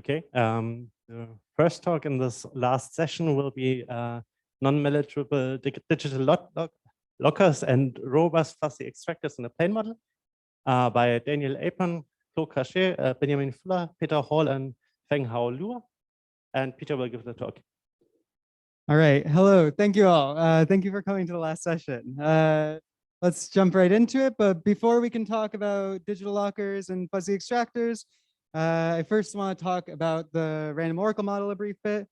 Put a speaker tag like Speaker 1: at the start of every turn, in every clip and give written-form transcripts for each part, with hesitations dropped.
Speaker 1: Okay. The first talk in this last session will be non-malleable digital lockers and robust fuzzy extractors in a plane model by Daniel Apen, Claude Cachet, Benjamin Fuller, Peter Hall, and Feng Hao Luo. And Peter will give the talk.
Speaker 2: All right. Hello. Thank you all. Thank you for coming to the last session. Let's jump right into it. But before we can talk about digital lockers and fuzzy extractors, I first want to talk about the random oracle model a brief bit.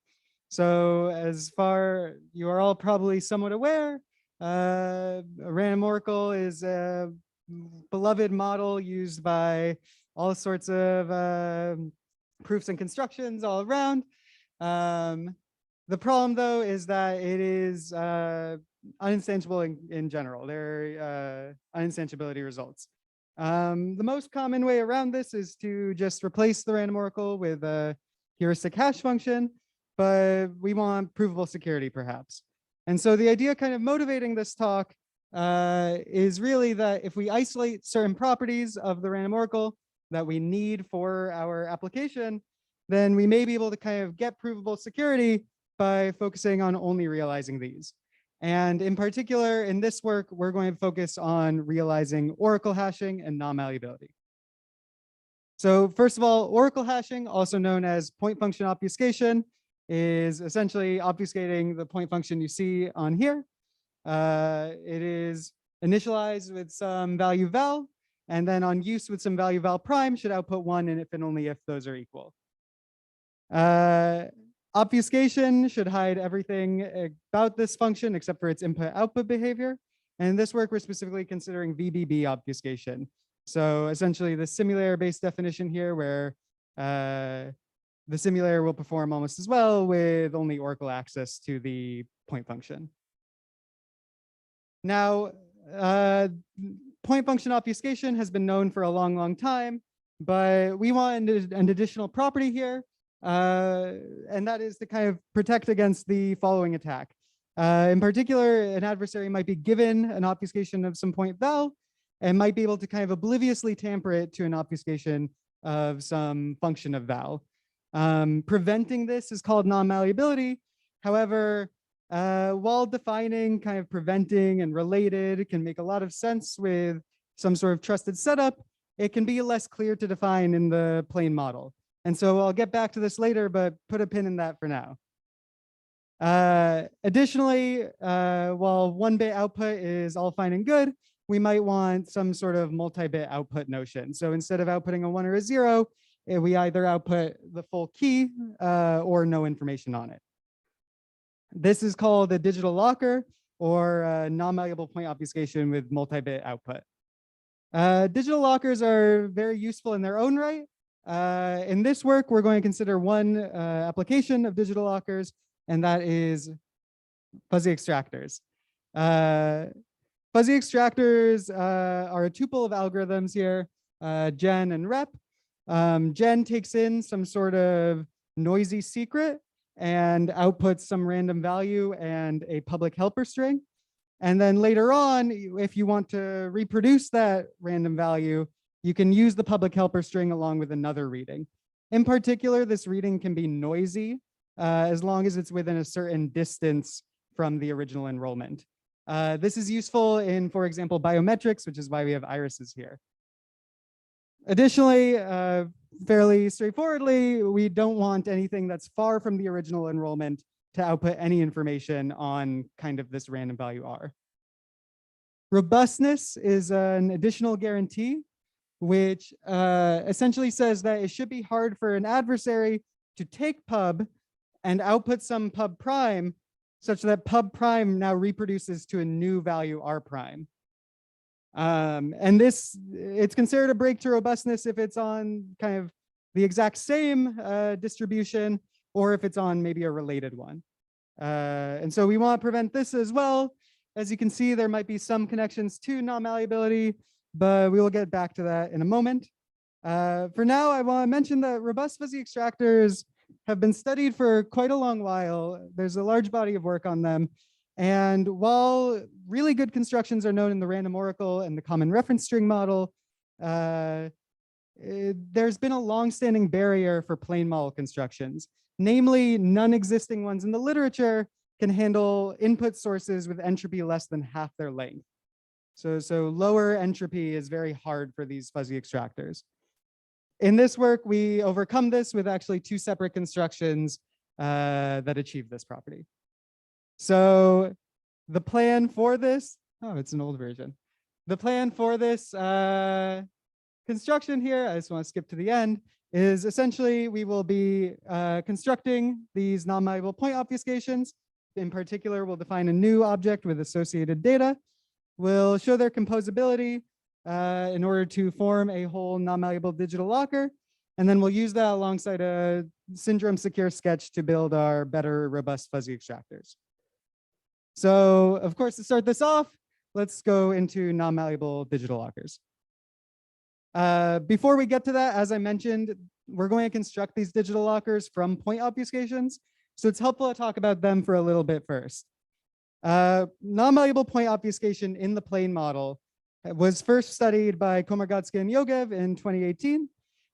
Speaker 2: So as far you are all probably somewhat aware, a random oracle is a beloved model used by all sorts of proofs and constructions all around. The problem, though, is that it is uninstantiable in general. They're uninstantiability results. The most common way around this is to just replace the random oracle with a heuristic hash function, but we want provable security, perhaps. And so the idea kind of motivating this talk is really that if we isolate certain properties of the random oracle that we need for our application, then we may be able to kind of get provable security by focusing on only realizing these. And in particular, in this work, we're going to focus on realizing oracle hashing and non-malleability. So first of all, oracle hashing, also known as point function obfuscation, is essentially obfuscating the point function you see on here. It is initialized with some value val, and then on use with some value val prime should output 1, and if and only if those are equal. Obfuscation should hide everything about this function except for its input-output behavior. And in this work, we're specifically considering VBB obfuscation. So essentially the simulator-based definition here where the simulator will perform almost as well with only oracle access to the point function. Now, point function obfuscation has been known for a long, long time, but we want an additional property here. And that is to kind of protect against the following attack. In particular, an adversary might be given an obfuscation of some point val and might be able to kind of obliviously tamper it to an obfuscation of some function of val. Preventing this is called non-malleability. However, while defining kind of preventing and related can make a lot of sense with some sort of trusted setup, it can be less clear to define in the plain model. And so I'll get back to this later, but put a pin in that for now. Additionally, while 1-bit output is all fine and good, we might want some sort of multi-bit output notion. So instead of outputting a 1 or a 0, we either output the full key or no information on it. This is called a digital locker or non-malleable point obfuscation with multi-bit output. Digital lockers are very useful in their own right. In this work, we're going to consider one application of digital lockers, and that is fuzzy extractors. Fuzzy extractors are a tuple of algorithms here, gen and rep. Gen takes in some sort of noisy secret and outputs some random value and a public helper string. And then later on, if you want to reproduce that random value, you can use the public helper string along with another reading. In particular, this reading can be noisy as long as it's within a certain distance from the original enrollment. This is useful in, for example, biometrics, which is why we have irises here. Additionally, fairly straightforwardly, we don't want anything that's far from the original enrollment to output any information on kind of this random value R. Robustness is an additional guarantee which essentially says that it should be hard for an adversary to take pub and output some pub prime such that pub prime now reproduces to a new value R prime. And this, it's considered a break to robustness if it's on kind of the exact same distribution or if it's on maybe a related one. And so we want to prevent this as well. As you can see, there might be some connections to non-malleability, but we will get back to that in a moment. For now, I want to mention that robust fuzzy extractors have been studied for quite a long while. There's a large body of work on them. And while really good constructions are known in the random oracle and the common reference string model, there's been a long-standing barrier for plane model constructions. Namely, none existing ones in the literature can handle input sources with entropy less than half their length. So lower entropy is very hard for these fuzzy extractors. In this work, we overcome this with actually two separate constructions that achieve this property. So the plan for this, oh, it's an old version. The plan for this construction here, I just want to skip to the end, is essentially we will be constructing these non-malleable point obfuscations. In particular, we'll define a new object with associated data. We'll show their composability in order to form a whole non-malleable digital locker. And then we'll use that alongside a syndrome secure sketch to build our better robust fuzzy extractors. So of course, to start this off, let's go into non-malleable digital lockers. Before we get to that, as I mentioned, we're going to construct these digital lockers from point obfuscations. So it's helpful to talk about them for a little bit first. Non-malleable point obfuscation in the plane model was first studied by Komargatsky and Yogev in 2018.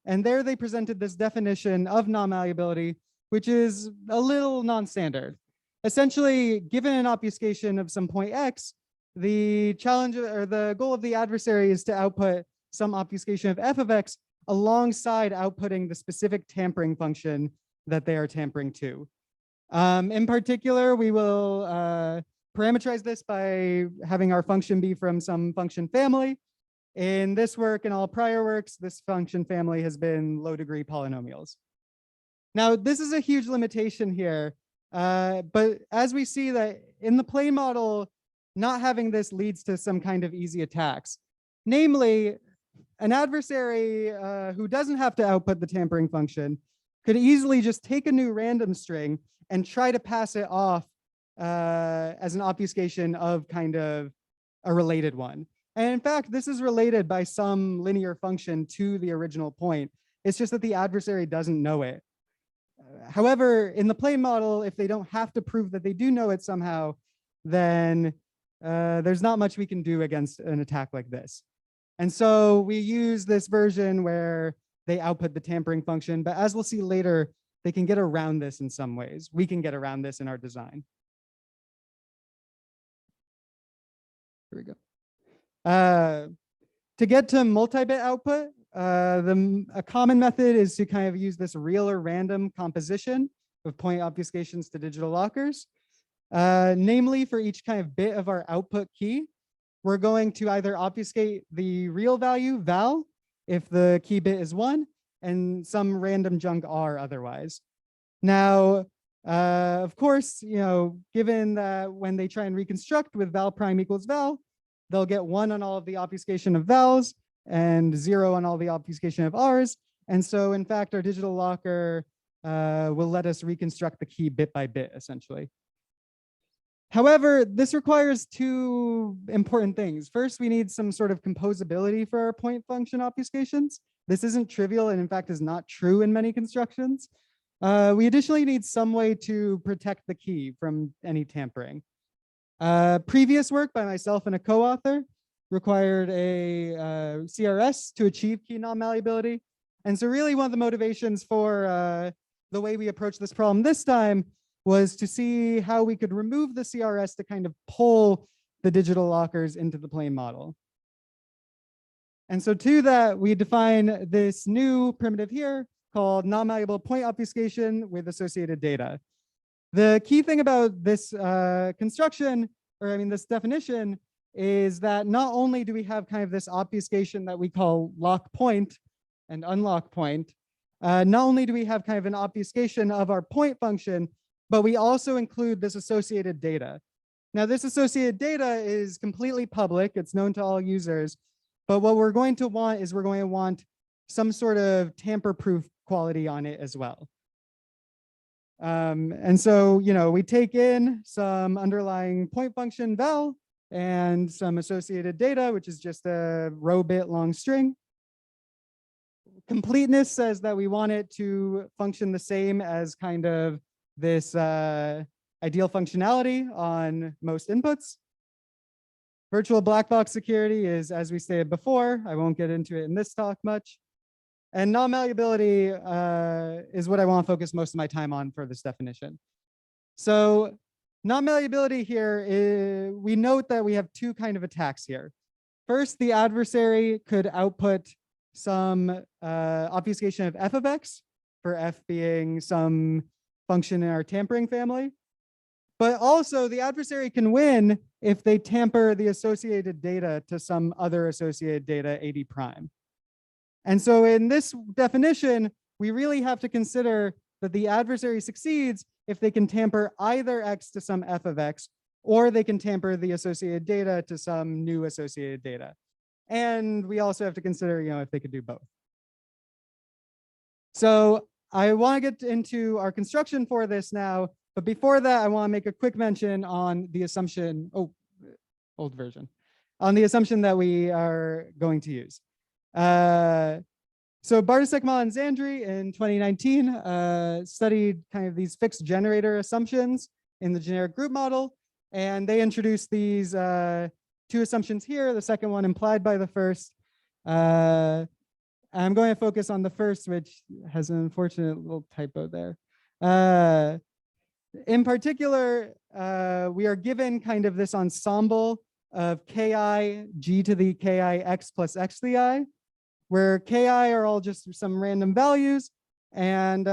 Speaker 2: And there they presented this definition of non-malleability, which is a little non-standard. Essentially, given an obfuscation of some point X, the challenge or the goal of the adversary is to output some obfuscation of f of X alongside outputting the specific tampering function that they are tampering to. In particular, we will parameterize this by having our function be from some function family. In this work and all prior works, this function family has been low-degree polynomials. Now, this is a huge limitation here, but as we see that in the plane model, not having this leads to some kind of easy attacks. Namely, an adversary who doesn't have to output the tampering function could easily just take a new random string and try to pass it off as an obfuscation of kind of a related one. And in fact, this is related by some linear function to the original point. It's just that the adversary doesn't know it. However, in the plane model, if they don't have to prove that they do know it somehow, then there's not much we can do against an attack like this. And so we use this version where they output the tampering function, but as we'll see later, they can get around this in some ways. We can get around this in our design. Here we go. To get to multibit output, a common method is to kind of use this real or random composition of point obfuscations to digital lockers. Namely, for each kind of bit of our output key, we're going to either obfuscate the real value val if the key bit is 1 and some random junk r otherwise. Now, of course, given that when they try and reconstruct with val prime equals val, they'll get 1 on all of the obfuscation of vals and 0 on all the obfuscation of r's. And so in fact, our digital locker will let us reconstruct the key bit by bit, essentially. However, this requires two important things. First, we need some sort of composability for our point function obfuscations. This isn't trivial and in fact is not true in many constructions. We additionally need some way to protect the key from any tampering. Previous work by myself and a co-author required a CRS to achieve key non-malleability. And so really one of the motivations for the way we approach this problem this time was to see how we could remove the CRS to kind of pull the digital lockers into the plane model. And so to that, we define this new primitive here called non-malleable point obfuscation with associated data. The key thing about this construction, or I mean this definition, is that not only do we have kind of this obfuscation that we call lock point and unlock point, not only do we have kind of an obfuscation of our point function, but we also include this associated data. Now, this associated data is completely public. It's known to all users. But what we're going to want is we're going to want some sort of tamper-proof quality on it as well. And so, we take in some underlying point function val and some associated data, which is just a row bit long string. Completeness says that we want it to function the same as kind of this ideal functionality on most inputs. Virtual black box security is, as we stated before, I won't get into it in this talk much. And non-malleability is what I want to focus most of my time on for this definition. So non-malleability here, we note that we have two kind of attacks here. First, the adversary could output some obfuscation of f of x, for f being some function in our tampering family. But also the adversary can win if they tamper the associated data to some other associated data AD prime. And so in this definition, we really have to consider that the adversary succeeds if they can tamper either x to some f of x, or they can tamper the associated data to some new associated data. And we also have to consider, if they could do both. So I want to get into our construction for this now, but before that, I want to make a quick mention on the assumption, old version, on the assumption that we are going to use. So Barter Secondary and Zandri in 2019 studied kind of these fixed generator assumptions in the generic group model, and they introduced these two assumptions here, the second one implied by the first. I'm going to focus on the first, which has an unfortunate little typo there. In particular, we are given kind of this ensemble of ki g to the ki x plus x to the I, where ki are all just some random values, and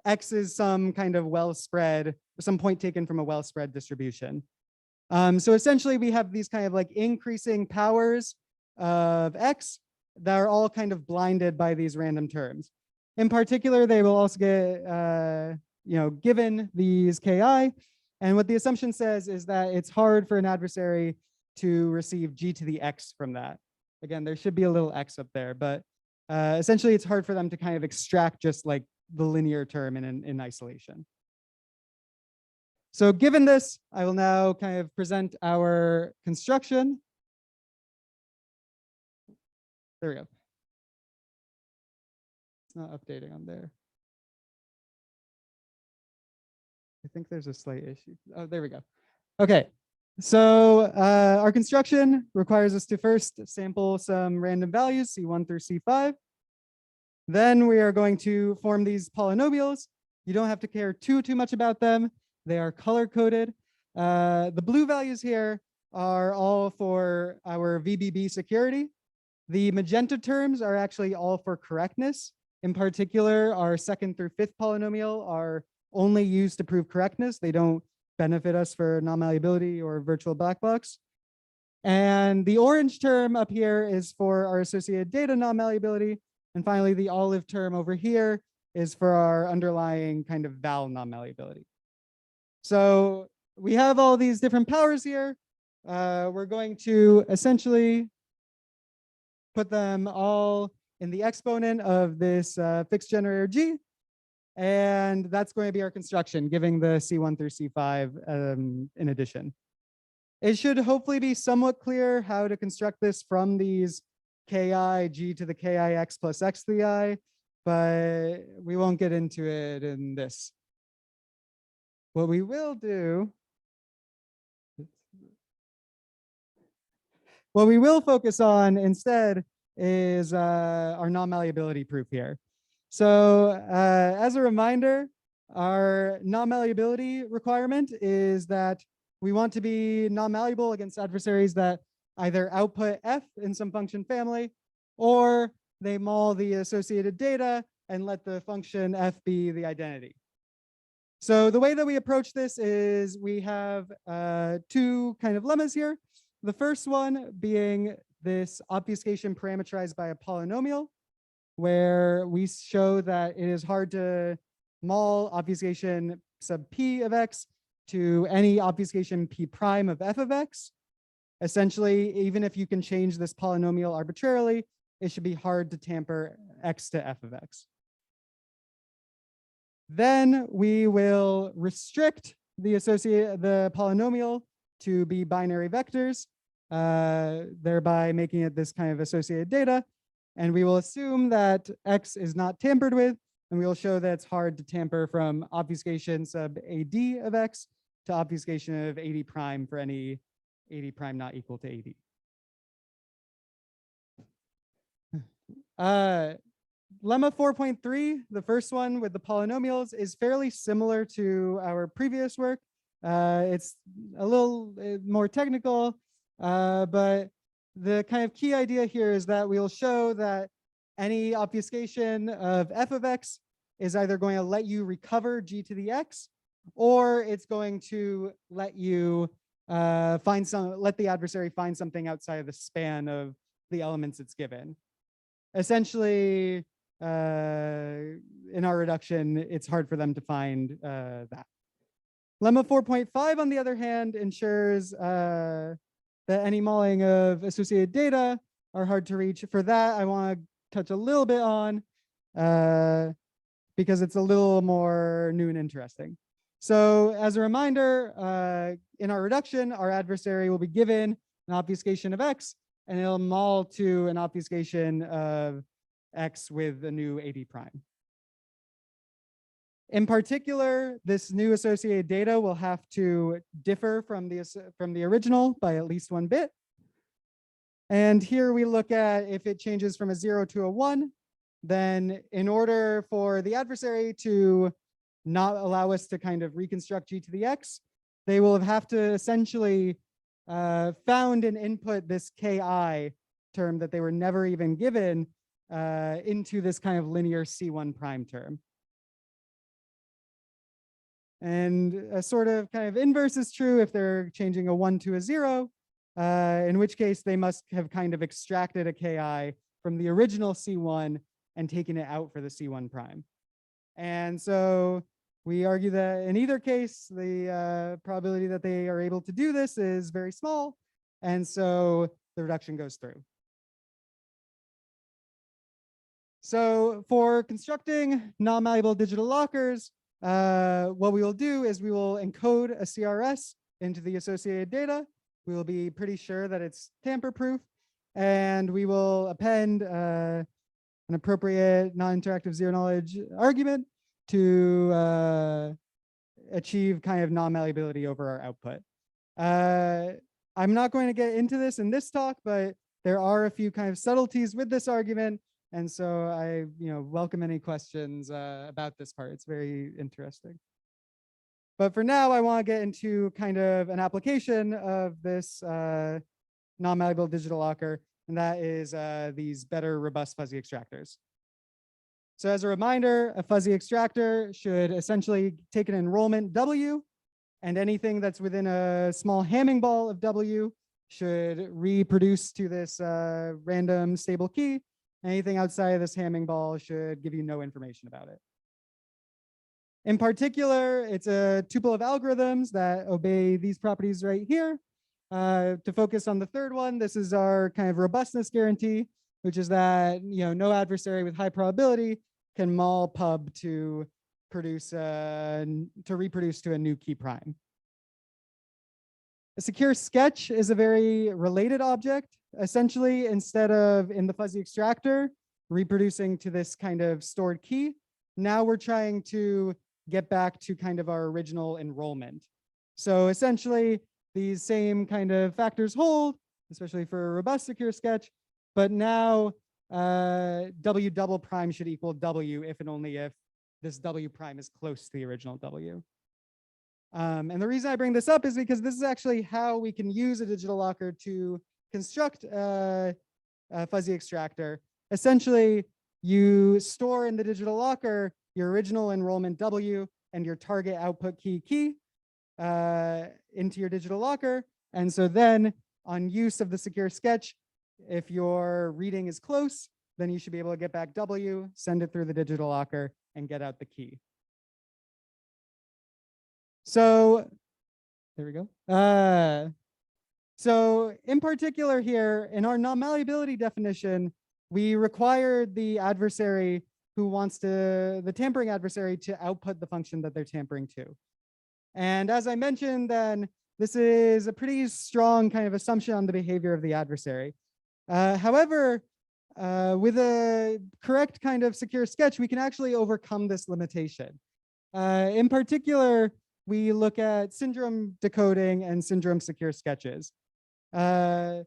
Speaker 2: x is some kind of well-spread, some point taken from a well-spread distribution. So essentially, we have these kind of like increasing powers of x that are all kind of blinded by these random terms. In particular, they will also get, given these ki. And what the assumption says is that it's hard for an adversary to receive g to the x from that. Again, there should be a little x up there, but essentially it's hard for them to kind of extract just like the linear term in isolation. So given this, I will now kind of present our construction. There we go. It's not updating on there. I think there's a slight issue. Oh, there we go. Okay. So our construction requires us to first sample some random values, C1 through C5. Then we are going to form these polynomials. You don't have to care too much about them. They are color coded. The blue values here are all for our VBB security. The magenta terms are actually all for correctness. In particular, our second through fifth polynomial are only used to prove correctness. They don't benefit us for non-malleability or virtual black box. And the orange term up here is for our associated data non-malleability. And finally, the olive term over here is for our underlying kind of val non-malleability. So we have all these different powers here. We're going to essentially put them all in the exponent of this fixed generator G. And that's going to be our construction, giving the C1 through C5 in addition. It should hopefully be somewhat clear how to construct this from these ki g to the ki x plus x to the I, but we won't get into it in this. What we will do, what we will focus on instead is our non-malleability proof here. So as a reminder, our non-malleability requirement is that we want to be non-malleable against adversaries that either output f in some function family, or they maul the associated data and let the function f be the identity. So the way that we approach this is we have two kind of lemmas here. The first one being this obfuscation parameterized by a polynomial, where we show that it is hard to maul obfuscation sub p of x to any obfuscation p prime of f of x. Essentially, even if you can change this polynomial arbitrarily, it should be hard to tamper x to f of x. Then we will restrict the polynomial to be binary vectors, thereby making it this kind of associated data. And we will assume that x is not tampered with, and we will show that it's hard to tamper from obfuscation sub AD of x to obfuscation of AD prime for any AD prime not equal to AD. Lemma 4.3, the first one with the polynomials, is fairly similar to our previous work. It's a little more technical, but the kind of key idea here is that we'll show that any obfuscation of f of x is either going to let you recover g to the x, or it's going to let you let the adversary find something outside of the span of the elements it's given. Essentially, in our reduction, it's hard for them to find that. Lemma 4.5, on the other hand, ensures that any mulling of associated data are hard to reach. For that, I want to touch a little bit on because it's a little more new and interesting. So as a reminder, in our reduction, our adversary will be given an obfuscation of x, and it'll mull to an obfuscation of x with a new AD prime. In particular, this new associated data will have to differ from the original by at least 1 bit. And here we look at if it changes from a 0 to a 1, then in order for the adversary to not allow us to kind of reconstruct g to the x, they will have to essentially found and input this ki term that they were never even given into this kind of linear C1 prime term. And a sort of kind of inverse is true if they're changing a 1 to a 0, in which case they must have kind of extracted a ki from the original C1 and taken it out for the C1 prime. And so we argue that in either case, the probability that they are able to do this is very small. And so the reduction goes through. So for constructing non-malleable digital lockers, what we will do is we will encode a CRS into the associated data. We will be pretty sure that it's tamper-proof, and we will append an appropriate non-interactive zero-knowledge argument to achieve kind of non-malleability over our output. I'm not going to get into this in this talk, but there are a few kind of subtleties with this argument. And so I welcome any questions about this part. It's very interesting. But for now, I want to get into kind of an application of this non-malleable digital locker, and that is these better robust fuzzy extractors. So as a reminder, a fuzzy extractor should essentially take an enrollment W, and anything that's within a small Hamming ball of W should reproduce to this random stable key. Anything outside of this Hamming ball should give you no information about it. In particular, it's a tuple of algorithms that obey these properties right here. To focus on the third one, this is our kind of robustness guarantee, which is that no adversary with high probability can mull pub to reproduce to a new key prime. A secure sketch is a very related object. Essentially, instead of in the fuzzy extractor reproducing to this kind of stored key, now we're trying to get back to kind of our original enrollment. So essentially, these same kind of factors hold, especially for a robust secure sketch, but now W double prime should equal W if and only if this W prime is close to the original W. And the reason I bring this up is because this is actually how we can use a digital locker to construct a fuzzy extractor. Essentially, you store in the digital locker your original enrollment W and your target output key into your digital locker. And so then on use of the secure sketch, if your reading is close, then you should be able to get back W, send it through the digital locker, and get out the key. So there we go. So in particular here, in our non-malleability definition, we required the adversary who wants the tampering adversary to output the function that they're tampering to. And as I mentioned, then this is a pretty strong kind of assumption on the behavior of the adversary. However, with a correct kind of secure sketch, we can actually overcome this limitation. In particular, we look at syndrome decoding and syndrome secure sketches. The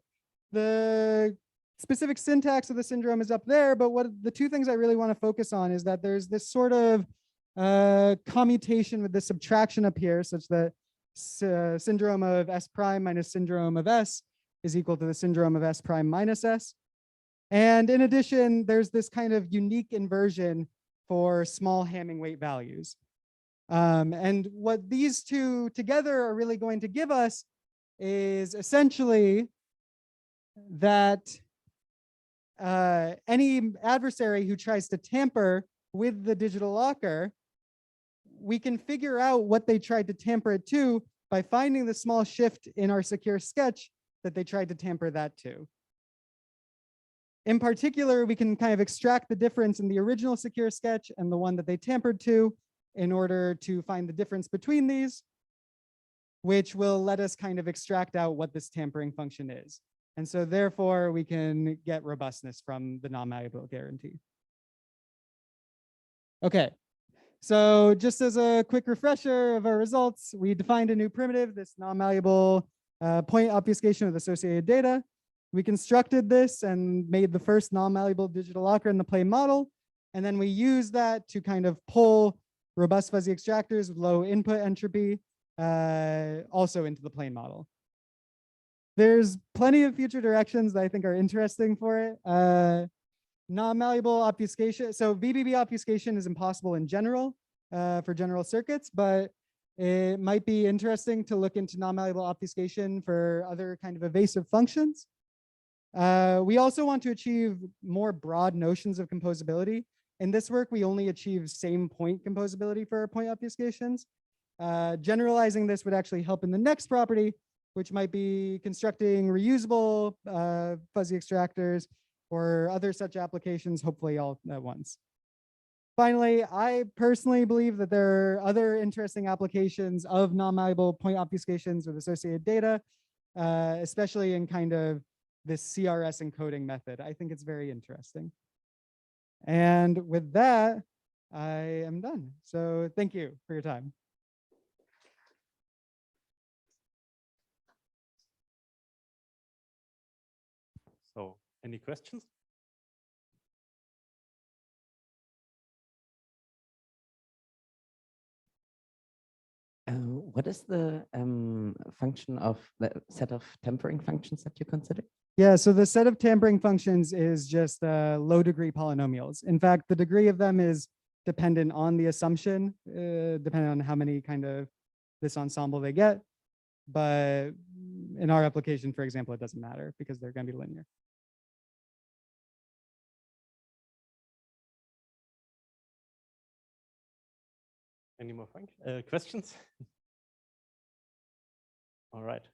Speaker 2: specific syntax of the syndrome is up there, but what the two things I really want to focus on is that there's this sort of commutation with the subtraction up here, such that syndrome of S prime minus syndrome of S is equal to the syndrome of S prime minus S. And in addition, there's this kind of unique inversion for small Hamming weight values. And what these two together are really going to give us is essentially that any adversary who tries to tamper with the digital locker, we can figure out what they tried to tamper it to by finding the small shift in our secure sketch that they tried to tamper that to. In particular, we can kind of extract the difference in the original secure sketch and the one that they tampered to in order to find the difference between these, which will let us kind of extract out what this tampering function is. And so therefore, we can get robustness from the non-malleable guarantee. Okay, so just as a quick refresher of our results, we defined a new primitive, this non-malleable point obfuscation with associated data. We constructed this and made the first non-malleable digital locker in the plane model. And then we used that to kind of pull robust fuzzy extractors with low input entropy also into the plane model. There's plenty of future directions that I think are interesting for it. Non-malleable obfuscation. So VBB obfuscation is impossible in general for general circuits, but it might be interesting to look into non-malleable obfuscation for other kind of evasive functions. We also want to achieve more broad notions of composability. In this work, we only achieve same point composability for our point obfuscations. Generalizing this would actually help in the next property, which might be constructing reusable fuzzy extractors or other such applications, hopefully all at once. Finally, I personally believe that there are other interesting applications of non-malleable point obfuscations with associated data, especially in kind of this CRS encoding method. I think it's very interesting. And with that, I am done. So thank you for your time.
Speaker 1: So any questions?
Speaker 3: What is the function of the set of tampering functions that you consider?
Speaker 2: Yeah, so the set of tampering functions is just low degree polynomials. In fact, the degree of them is dependent on the assumption, depending on how many kind of this ensemble they get. But in our application, for example, it doesn't matter because they're going to be linear.
Speaker 1: Any more questions? All right,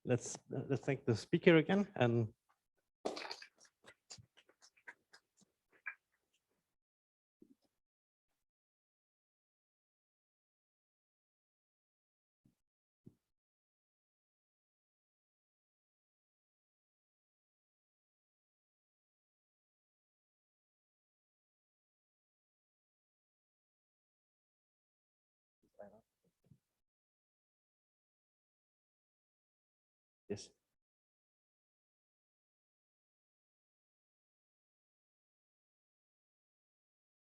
Speaker 1: let's thank the speaker again. And yes.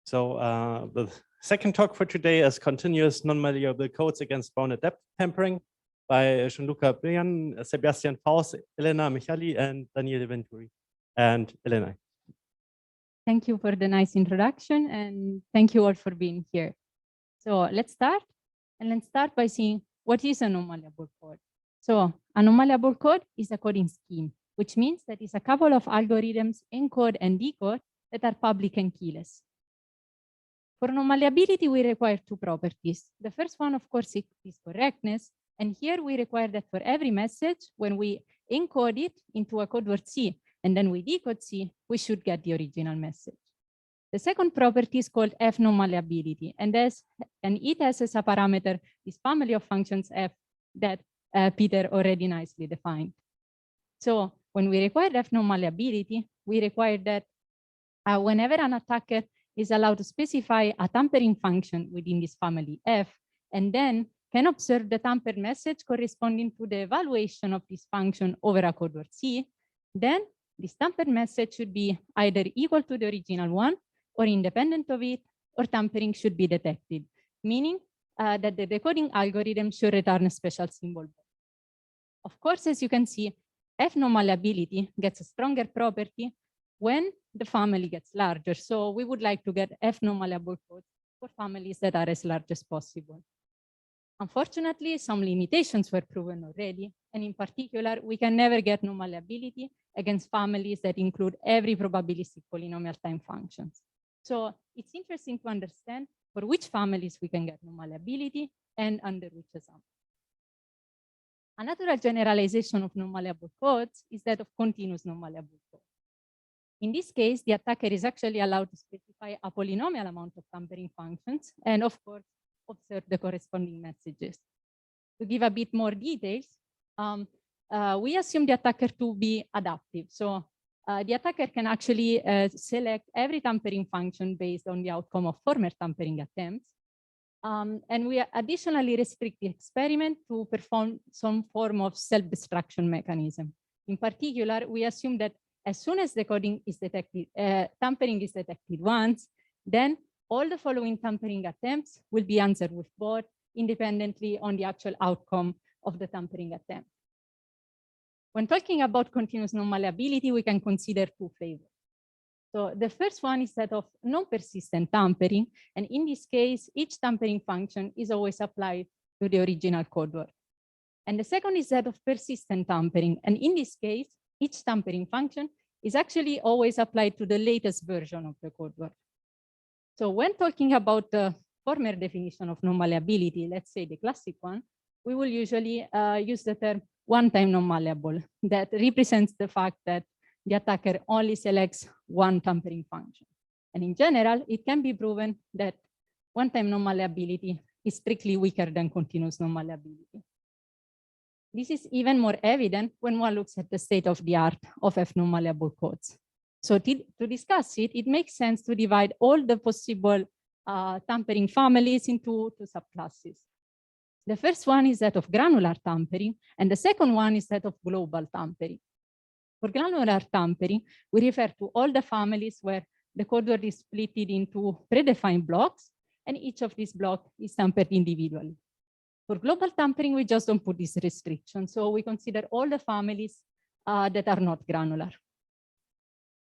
Speaker 1: So the second talk for today is continuous non-malleable codes against bounded depth tampering by Gianluca Brian, Sebastian Faust, Elena Michali, and Daniele Venturi. And Elena.
Speaker 4: Thank you for the nice introduction, and thank you all for being here. So let's start, and let's start by seeing what is a non-malleable code. So a non-malleable code is a coding scheme, which means that it's a couple of algorithms, encode and decode, that are public and keyless. For non-malleability, we require two properties. The first one, of course, is correctness. And here we require that for every message, when we encode it into a code word C, and then we decode C, we should get the original message. The second property is called F non-malleability, and it has as a parameter this family of functions F that Peter already nicely defined. So when we require F non-malleability, we require that whenever an attacker is allowed to specify a tampering function within this family F, and then can observe the tampered message corresponding to the evaluation of this function over a code word C, then This tampered message should be either equal to the original one or independent of it, or tampering should be detected, meaning that the decoding algorithm should return a special symbol. Of course, as you can see, F nonmalleability gets a stronger property when the family gets larger. So we would like to get F nonmalleable codes for families that are as large as possible. Unfortunately, some limitations were proven already, and in particular, we can never get nonmalleability against families that include every probabilistic polynomial time functions. So it's interesting to understand for which families we can get nonmalleability and under which assumptions. A natural generalization of nonmalleable codes is that of continuous nonmalleable codes. In this case, the attacker is actually allowed to specify a polynomial amount of tampering functions and, of course, observe the corresponding messages. To give a bit more details, we assume the attacker to be adaptive. So the attacker can actually select every tampering function based on the outcome of former tampering attempts. And we additionally restrict the experiment to perform some form of self-destruction mechanism. In particular, we assume that as soon as decoding is detected, tampering is detected once, then all the following tampering attempts will be answered with bot independently on the actual outcome of the tampering attempt. When talking about continuous nonmalleability, we can consider two flavors. So the first one is that of non-persistent tampering. And in this case, each tampering function is always applied to the original code word. And the second is that of persistent tampering. And in this case, each tampering function is actually always applied to the latest version of the code word. So when talking about the former definition of nonmalleability, let's say the classic one, we will usually use the term one-time nonmalleable that represents the fact that the attacker only selects one tampering function. And in general, it can be proven that one-time nonmalleability is strictly weaker than continuous nonmalleability. This is even more evident when one looks at the state of the art of F nonmalleable codes. So to discuss it, it makes sense to divide all the possible tampering families into two subclasses. The first one is that of granular tampering, and the second one is that of global tampering. For granular tampering, we refer to all the families where the code word is split into predefined blocks, and each of these blocks is tampered individually. For global tampering, we just don't put this restriction. So we consider all the families that are not granular.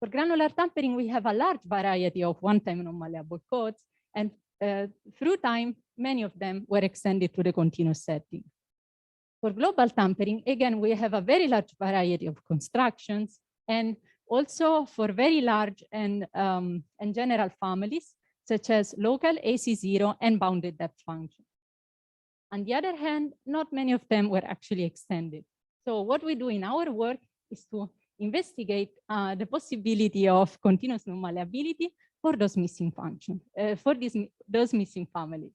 Speaker 4: For granular tampering, we have a large variety of one-time nonmalleable codes, and through time, many of them were extended to the continuous setting. For global tampering, again, we have a very large variety of constructions, and also for very large and general families, such as local AC0 and bounded depth functions. On the other hand, not many of them were actually extended. So what we do in our work is to investigate the possibility of continuous nonmalleability for those missing functions, for those missing families.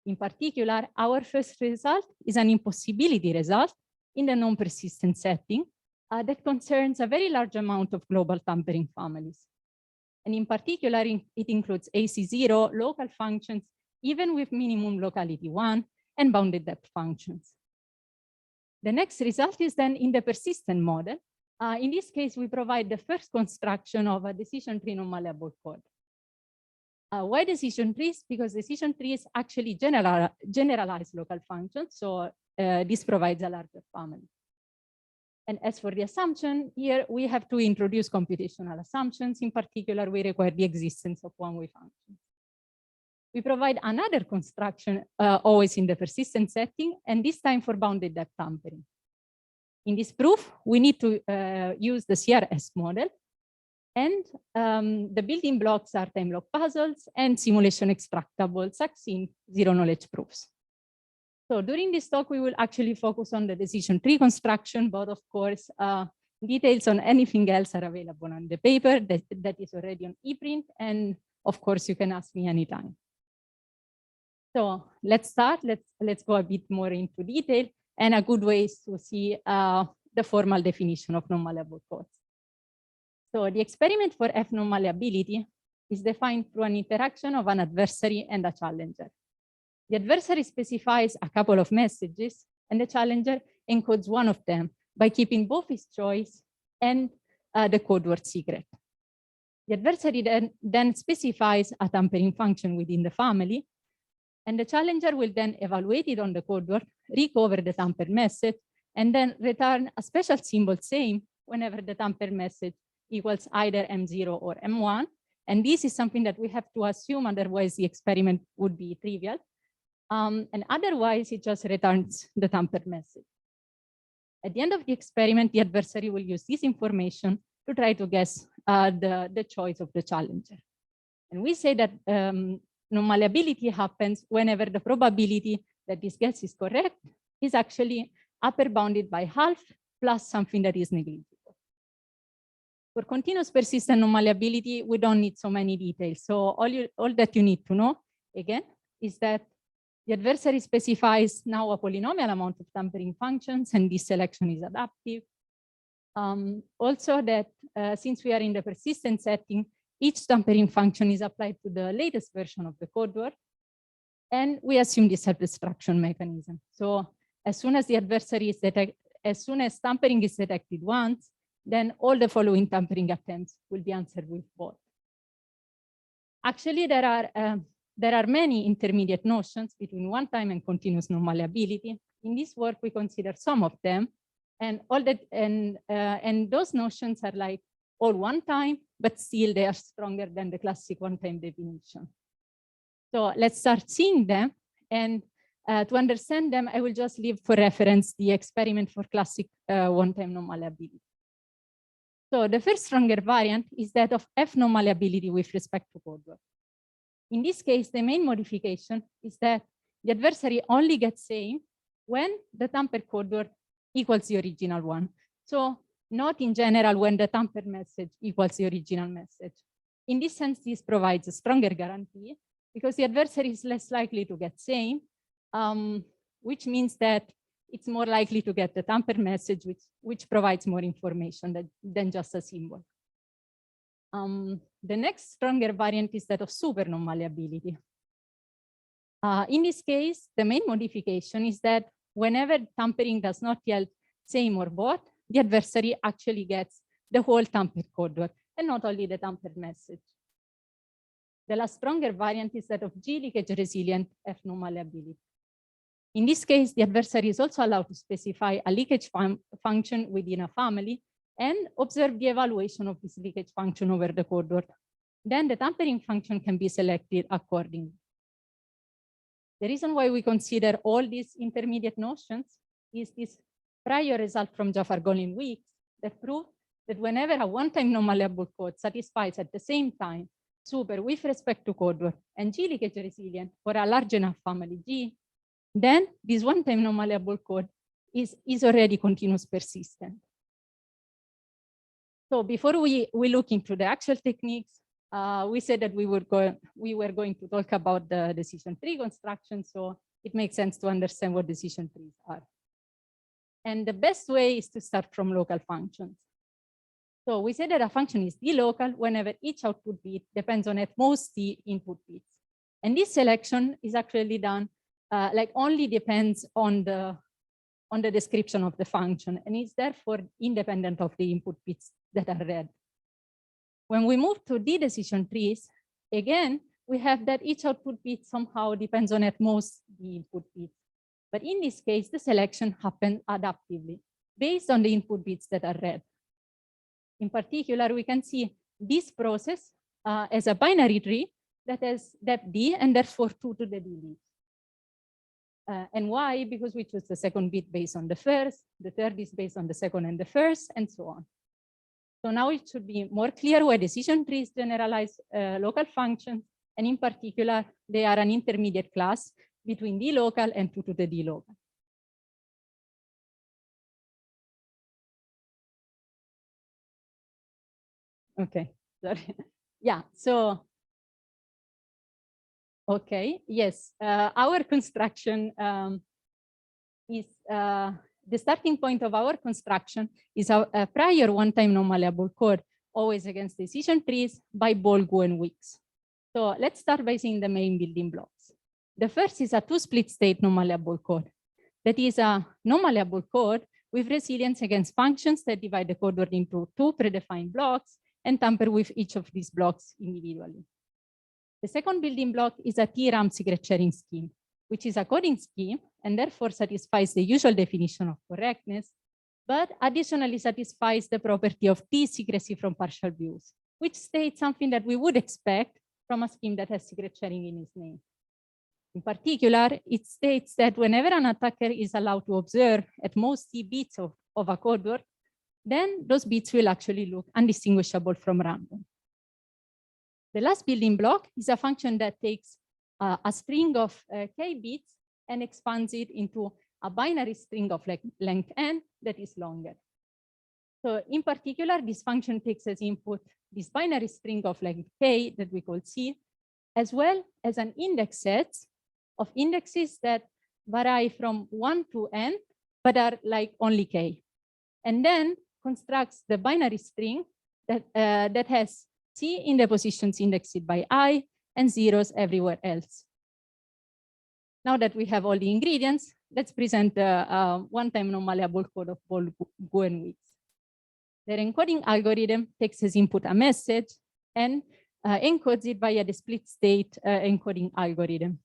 Speaker 4: In particular, our first result is an impossibility result in the non-persistent setting that concerns a very large amount of global tampering families. And in particular, it includes AC0, local functions, even with minimum locality 1, and bounded depth functions. The next result is then in the persistent model. In this case, we provide the first construction of a decision tree nonmalleable code. Why decision trees? Because decision trees actually generalize local functions. So this provides a larger family. And as for the assumption, here we have to introduce computational assumptions. In particular, we require the existence of one-way functions. We provide another construction always in the persistent setting, and this time for bounded depth tampering. In this proof, we need to use the CRS model, and the building blocks are time lock puzzles and simulation extractable succinct zero-knowledge proofs. So during this talk, we will actually focus on the decision tree construction, but of course, details on anything else are available on the paper that is already on ePrint, and of course, you can ask me anytime. So let's start. Let's go a bit more into detail, and a good way is to see the formal definition of nonmalleable codes. So the experiment for F nonmalleability is defined through an interaction of an adversary and a challenger. The adversary specifies a couple of messages, and the challenger encodes one of them by keeping both his choice and the code word secret. The adversary then specifies a tampering function within the family, and the challenger will then evaluate it on the code word, recover the tampered message, and then return a special symbol same whenever the tampered message equals either M0 or M1. And this is something that we have to assume, otherwise the experiment would be trivial. And otherwise, it just returns the tampered message. At the end of the experiment, the adversary will use this information to try to guess the choice of the challenger. And we say that non-malleability happens whenever the probability that this guess is correct is actually upper bounded by half plus something that is negligible. For continuous persistent non-malleability, we don't need so many details. So all that you need to know, again, is that the adversary specifies now a polynomial amount of tampering functions, and this selection is adaptive. Also that since we are in the persistent setting, each tampering function is applied to the latest version of the code word, and we assume this self-destruction mechanism. So as soon as the adversary is detected, as soon as tampering is detected once, then all the following tampering attempts will be answered with both. Actually, there are many intermediate notions between one-time and continuous non-malleability. In this work, we consider some of them, and all that, and those notions are like all one-time, but still they are stronger than the classic one-time definition. So let's start seeing them, and to understand them, I will just leave for reference the experiment for classic one-time non-malleability. So the first stronger variant is that of F non-malleability with respect to code word. In this case, the main modification is that the adversary only gets same when the tampered code word equals the original one. So not in general when the tampered message equals the original message. In this sense, this provides a stronger guarantee because the adversary is less likely to get same, which means that it's more likely to get the tampered message, which provides more information than just a symbol. The next stronger variant is that of super non-malleability. In this case, the main modification is that whenever tampering does not yield same or both, the adversary actually gets the whole tampered code word and not only the tampered message. The last stronger variant is that of G leakage resilient F non-malleability. In this case, the adversary is also allowed to specify a leakage function within a family and observe the evaluation of this leakage function over the code word. Then the tampering function can be selected accordingly. The reason why we consider all these intermediate notions is this prior result from Jafar-Golin weeks that prove that whenever a one-time non-malleable code satisfies at the same time super with respect to code word and G leakage resilient for a large enough family G, then this one-time non-malleable code is already continuous persistent. So before we look into the actual techniques, we said that we were going to talk about the decision tree construction, so it makes sense to understand what decision trees are. And the best way is to start from local functions. So we said that a function is D-local whenever each output bit depends on at most the input bits. And this selection is actually done like only depends on the description of the function and is therefore independent of the input bits that are read. When we move to D decision trees, again, we have that each output bit somehow depends on at most the input bits. But in this case, the selection happens adaptively based on the input bits that are read. In particular, we can see this process as a binary tree that has depth D and therefore 2 to the D leaves. And why? Because we choose the second bit based on the first, the third is based on the second and the first, and so on. So now it should be more clear why decision trees generalize local functions, and in particular, they are an intermediate class between D local and 2 to the D local. Okay, sorry. Yeah, so, okay, yes, our construction is, the starting point of our construction is a prior one-time non-malleable code, always against decision trees by Bolgu and Weeks. So let's start by seeing the main building blocks. The first is a 2-split state non-malleable code. That is a non-malleable code with resilience against functions that divide the code word into 2 predefined blocks and tamper with each of these blocks individually. The second building block is a TRAM secret sharing scheme, which is a coding scheme and therefore satisfies the usual definition of correctness, but additionally satisfies the property of T secrecy from partial views, which states something that we would expect from a scheme that has secret sharing in its name. In particular, it states that whenever an attacker is allowed to observe at most T bits of a code word, then those bits will actually look undistinguishable from random. The last building block is a function that takes a string of k bits and expands it into a binary string of length n that is longer. So in particular, this function takes as input this binary string of length k that we call C, as well as an index set of indexes that vary from 1 to n, but are like only k. And then constructs the binary string that, that has C in the positions indexed by I and zeros everywhere else. Now that we have all the ingredients, let's present the one-time non-malleable code of Ball, Gu, and Weeks. The encoding algorithm takes as input a message and encodes it via the split state encoding algorithm.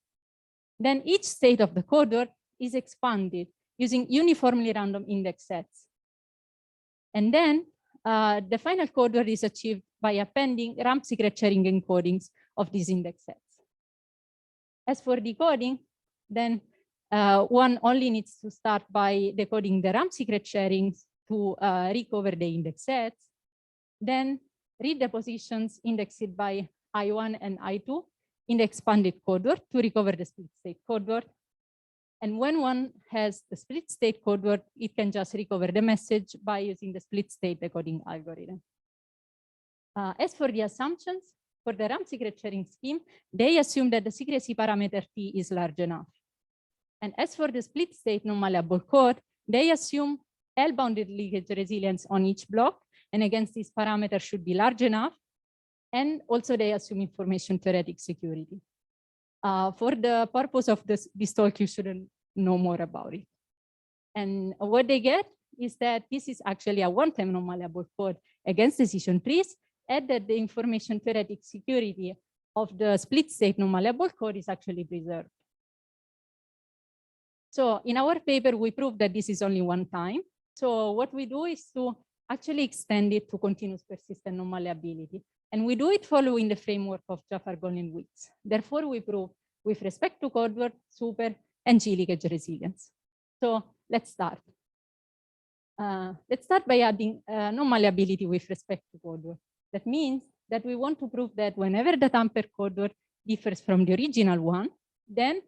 Speaker 4: Then each state of the code word is expanded using uniformly random index sets. And then the final code word is achieved by appending RAM secret sharing encodings of these index sets. As for decoding, then one only needs to start by decoding the RAM secret sharings to recover the index sets, then read the positions indexed by I1 and I2 in the expanded code word to recover the split state code word. And when one has the split state code word, it can just recover the message by using the split state decoding algorithm. As for the assumptions, for the RAM secret sharing scheme, they assume that the secrecy parameter T is large enough. And as for the split state non-malleable code, they assume L-bounded leakage resilience on each block, and against this parameter should be large enough. And also they assume information theoretic security. For the purpose of this talk, you shouldn't know more about it. And what they get is that this is actually a one-time non-malleable code against decision trees, and that the information theoretic security of the split state non-malleable code is actually preserved. So in our paper, we prove that this is only one time. So what we do is to actually extend it to continuous persistent non-malleability. And we do it following the framework of Jafar, Gold, and Weeks. Therefore, we prove with respect to code word, super, and G leakage resilience. So let's start. Let's start by adding non-malleability with respect to code word. That means that we want to prove that whenever the tamper code word differs from the original one, then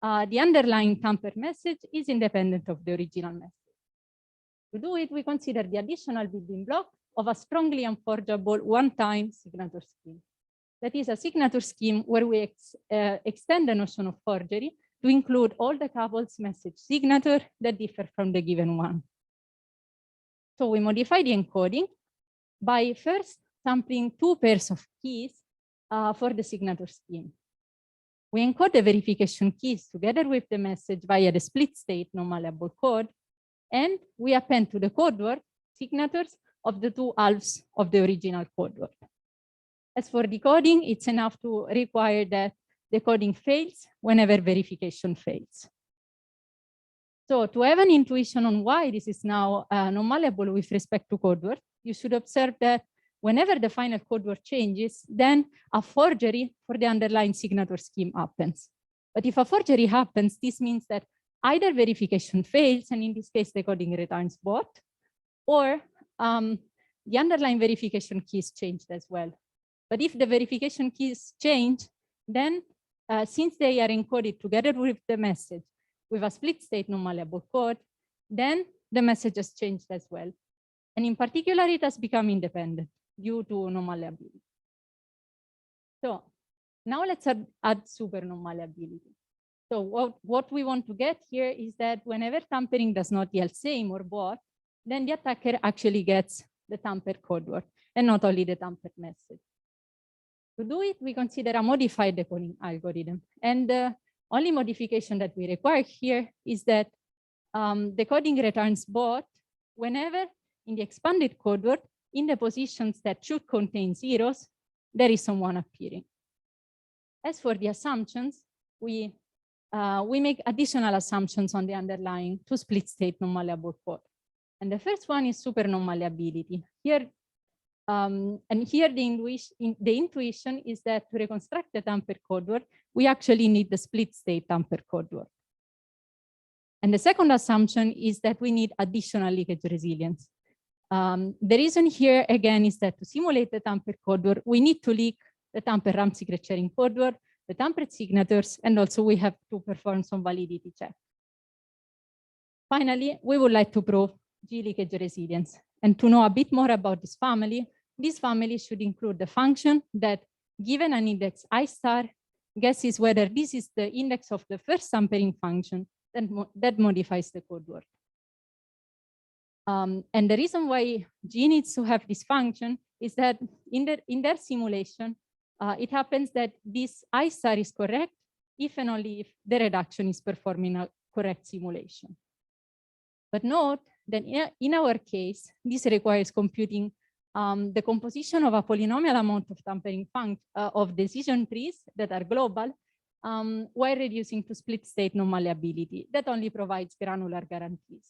Speaker 4: the underlying tamper message is independent of the original message. To do it, we consider the additional building block of a strongly unforgeable one-time signature scheme. That is a signature scheme where we extend the notion of forgery to include all the couple's message signature that differ from the given one. So we modify the encoding by first sampling 2 pairs of keys for the signature scheme. We encode the verification keys together with the message via the split state non-malleable code, and we append to the code word signatures of the 2 halves of the original code word. As for decoding, it's enough to require that decoding fails whenever verification fails. So to have an intuition on why this is now non-malleable with respect to code word, you should observe that whenever the final code word changes, then a forgery for the underlying signature scheme happens. But if a forgery happens, this means that either verification fails, and in this case, decoding returns both, or the underlying verification keys changed as well. But if the verification keys change, then since they are encoded together with the message with a split state non-malleable code, then the message has changed as well. And in particular, it has become independent due to non-malleability. So now let's add super non-malleability. So what we want to get here is that whenever tampering does not yield same or both, then the attacker actually gets the tampered code word and not only the tampered message. To do it, we consider a modified decoding algorithm. And the only modification that we require here is that decoding returns both whenever in the expanded code word, in the positions that should contain zeros, there is someone appearing. As for the assumptions, we make additional assumptions on the underlying two split state non-malleable code. And the first one is super non-malleability. Here, the intuition is that to reconstruct the tampered code word, we actually need the split state tampered code word. And the second assumption is that we need additional leakage resilience. The reason here, again, is that to simulate the tampered code word, we need to leak the tampered RAM secret sharing code word, the tampered signatures, and also we have to perform some validity check. Finally, we would like to prove G leakage resilience. And to know a bit more about this family should include the function that, given an index I star, guesses whether this is the index of the first tampering function that modifies the code word. And the reason why G needs to have this function is that in their simulation, it happens that this I star is correct if and only if the reduction is performed in a correct simulation. But note that in our case, this requires computing the composition of a polynomial amount of tampering of decision trees that are global, while reducing to split state non-malleability that only provides granular guarantees.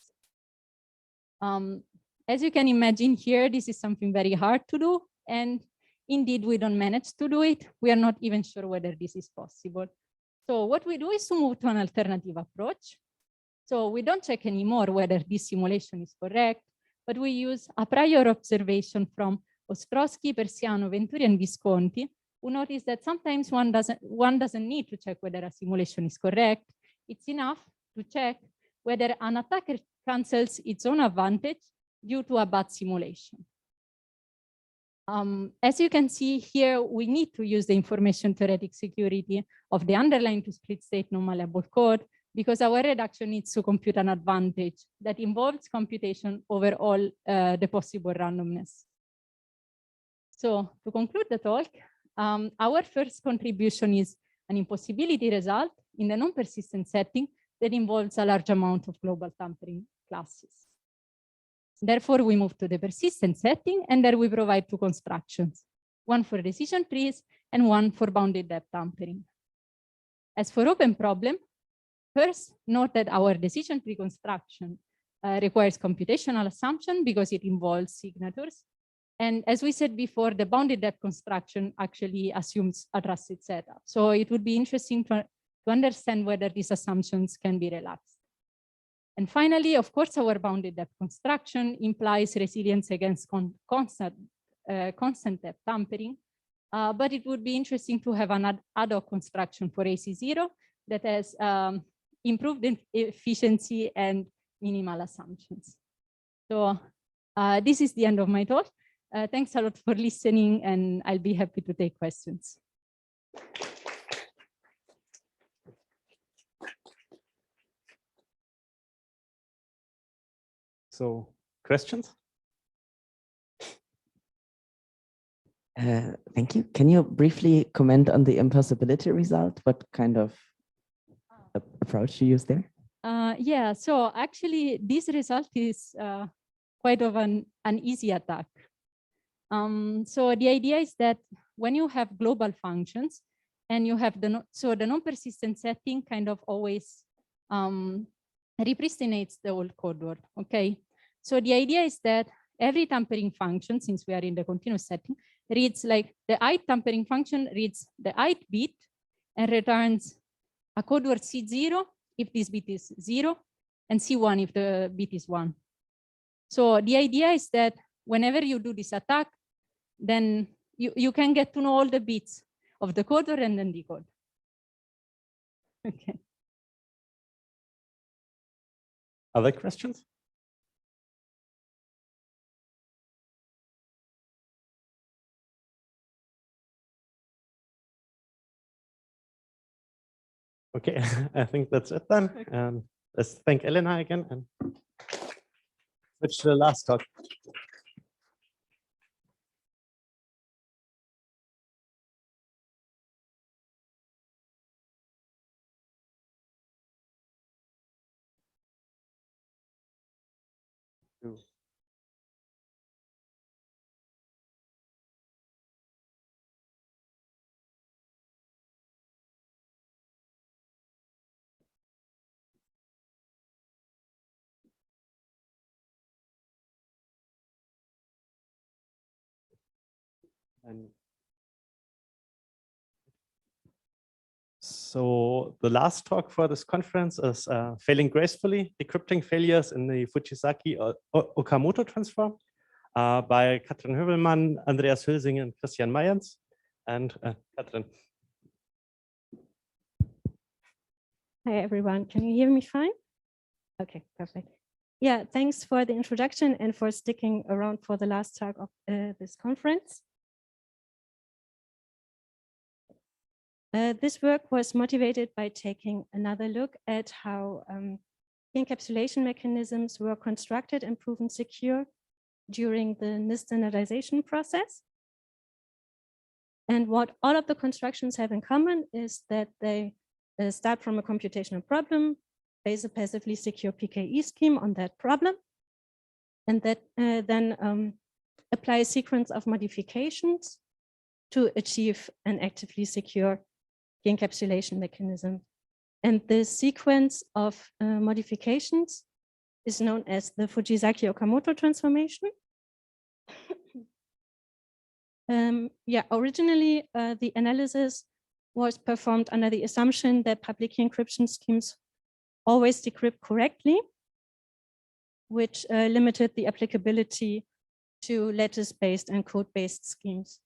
Speaker 4: As you can imagine here, this is something very hard to do. And indeed, we don't manage to do it. We are not even sure whether this is possible. So what we do is to move to an alternative approach. So we don't check anymore whether this simulation is correct, but we use a prior observation from Ostrowski, Persiano, Venturi, and Visconti, who noticed that sometimes one doesn't need to check whether a simulation is correct. It's enough to check whether an attacker cancels its own advantage due to a bad simulation. As you can see here, we need to use the information theoretic security of the underlying to split state non-malleable code because our reduction needs to compute an advantage that involves computation over all the possible randomness. So to conclude the talk, our first contribution is an impossibility result in the non-persistent setting that involves a large amount of global tampering classes. Therefore, we move to the persistent setting, and there we provide two constructions, one for decision trees and one for bounded depth tampering. As for open problem, first, note that our decision tree construction requires computational assumption because it involves signatures. And as we said before, the bounded depth construction actually assumes a trusted setup. So it would be interesting to understand whether these assumptions can be relaxed. And finally, of course, our bounded depth construction implies resilience against constant depth tampering. But it would be interesting to have an ad hoc construction for AC0 that has improved efficiency and minimal assumptions. So this is the end of my talk. Thanks a lot for listening, and I'll be happy to take questions.
Speaker 1: So, questions?
Speaker 3: Thank you. Can you briefly comment on the impossibility result? What kind of approach you use there?
Speaker 4: Yeah, so actually this result is quite of an easy attack. So the idea is that when you have global functions and you have the non-persistent setting kind of always repristinates the old code word, okay? So the idea is that every tampering function, since we are in the continuous setting, reads like the ith tampering function reads the ith bit and returns a code word C0 if this bit is 0 and C1 if the bit is 1. So the idea is that whenever you do this attack, then you can get to know all the bits of the coder and then decode. Okay.
Speaker 1: Other questions? Okay, I think that's it then. Let's thank Elena again and switch to the last talk. And so the last talk for this conference is Failing Gracefully, Decrypting Failures in the Fujisaki-Okamoto Transform by Katrin Hövelmann, Andreas Hülsing, and Christian Mayens. And Katrin.
Speaker 5: Hi, everyone. Can you hear me fine? Okay, perfect. Yeah, thanks for the introduction and for sticking around for the last talk of this conference. This work was motivated by taking another look at how encapsulation mechanisms were constructed and proven secure during the NIST standardization process. And what all of the constructions have in common is that they start from a computational problem, base a passively secure PKE scheme on that problem, and that then apply a sequence of modifications to achieve an actively secure encapsulation mechanism. And the sequence of modifications is known as the Fujisaki-Okamoto transformation. Originally, the analysis was performed under the assumption that public key encryption schemes always decrypt correctly, which limited the applicability to lattice-based and code-based schemes.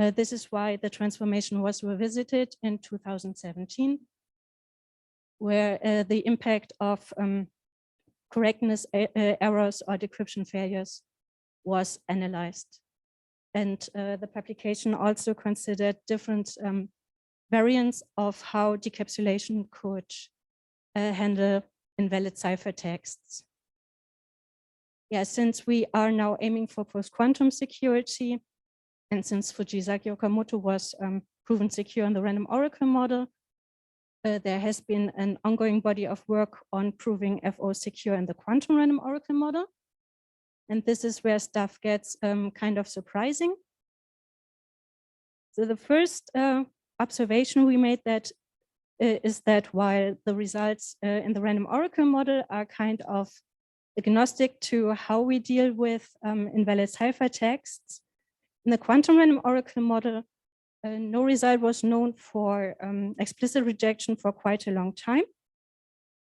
Speaker 5: This is why the transformation was revisited in 2017, where the impact of correctness errors or decryption failures was analyzed. And the publication also considered different variants of how decapsulation could handle invalid ciphertexts. Yeah, since we are now aiming for post-quantum security, and since Fujisaki-Okamoto was proven secure in the random oracle model, there has been an ongoing body of work on proving FO secure in the quantum random oracle model. And this is where stuff gets kind of surprising. So the first observation we made that is that while the results in the random oracle model are kind of agnostic to how we deal with invalid ciphertexts, in the quantum random oracle model, no result was known for explicit rejection for quite a long time.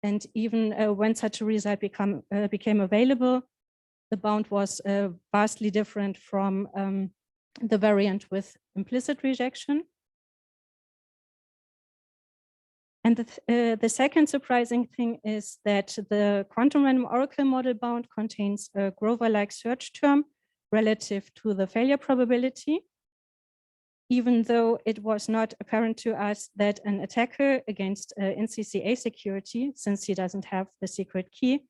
Speaker 5: And even when such a result became available, the bound was vastly different from the variant with implicit rejection. And the second surprising thing is that the quantum random oracle model bound contains a Grover-like search term relative to the failure probability, even though it was not apparent to us that an attacker against NCCA security, since he doesn't have the secret key,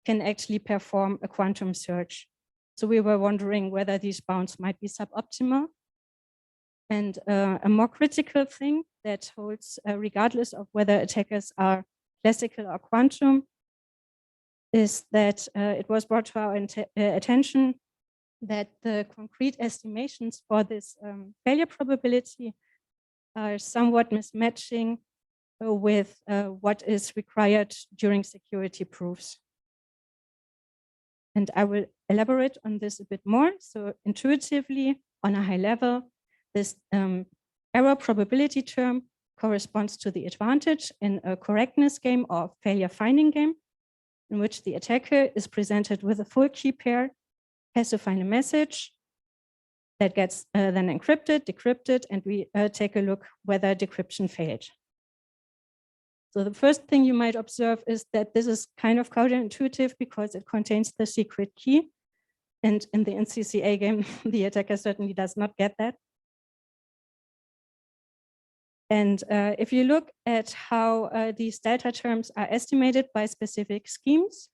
Speaker 5: can actually perform a quantum search. So we were wondering whether these bounds might be suboptimal. And a more critical thing that holds regardless of whether attackers are classical or quantum is that it was brought to our attention that the concrete estimations for this failure probability are somewhat mismatching with what is required during security proofs. And I will elaborate on this a bit more. So intuitively, on a high level, this error probability term corresponds to the advantage in a correctness game or failure finding game, in which the attacker is presented with a full key pair, has to find a message that gets then encrypted, decrypted, and we take a look whether decryption failed. So the first thing you might observe is that this is kind of counterintuitive because it contains the secret key. And in the NCCA game, the attacker certainly does not get that. And if you look at how these delta terms are estimated by specific schemes,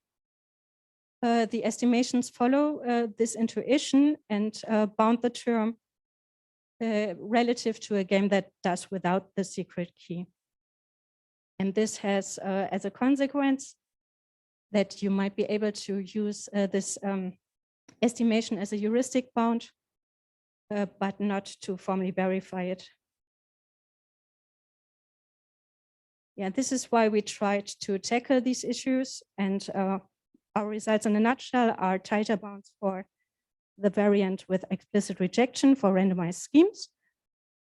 Speaker 5: the estimations follow this intuition and bound the term relative to a game that does without the secret key. And this has as a consequence that you might be able to use this estimation as a heuristic bound, but not to formally verify it. Yeah, this is why we tried to tackle these issues, and our results in a nutshell are tighter bounds for the variant with explicit rejection for randomized schemes.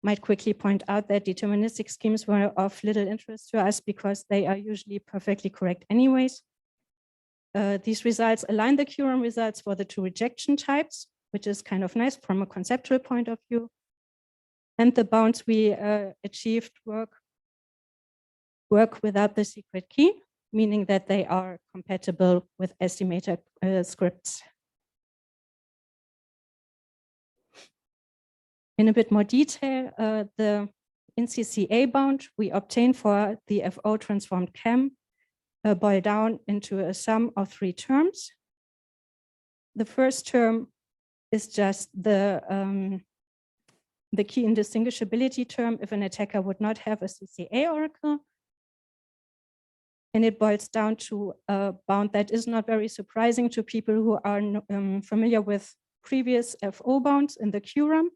Speaker 5: Might quickly point out that deterministic schemes were of little interest to us because they are usually perfectly correct anyways. These results align the QRAM results for the two rejection types, which is kind of nice from a conceptual point of view. And the bounds we achieved work without the secret key, meaning that they are compatible with estimator scripts. In a bit more detail, the NCCA bound we obtained for the FO transformed CAM boil down into a sum of 3 terms. The first term is just the key indistinguishability term if an attacker would not have a CCA oracle. And it boils down to a bound that is not very surprising to people who are familiar with previous FO bounds in the QRAM.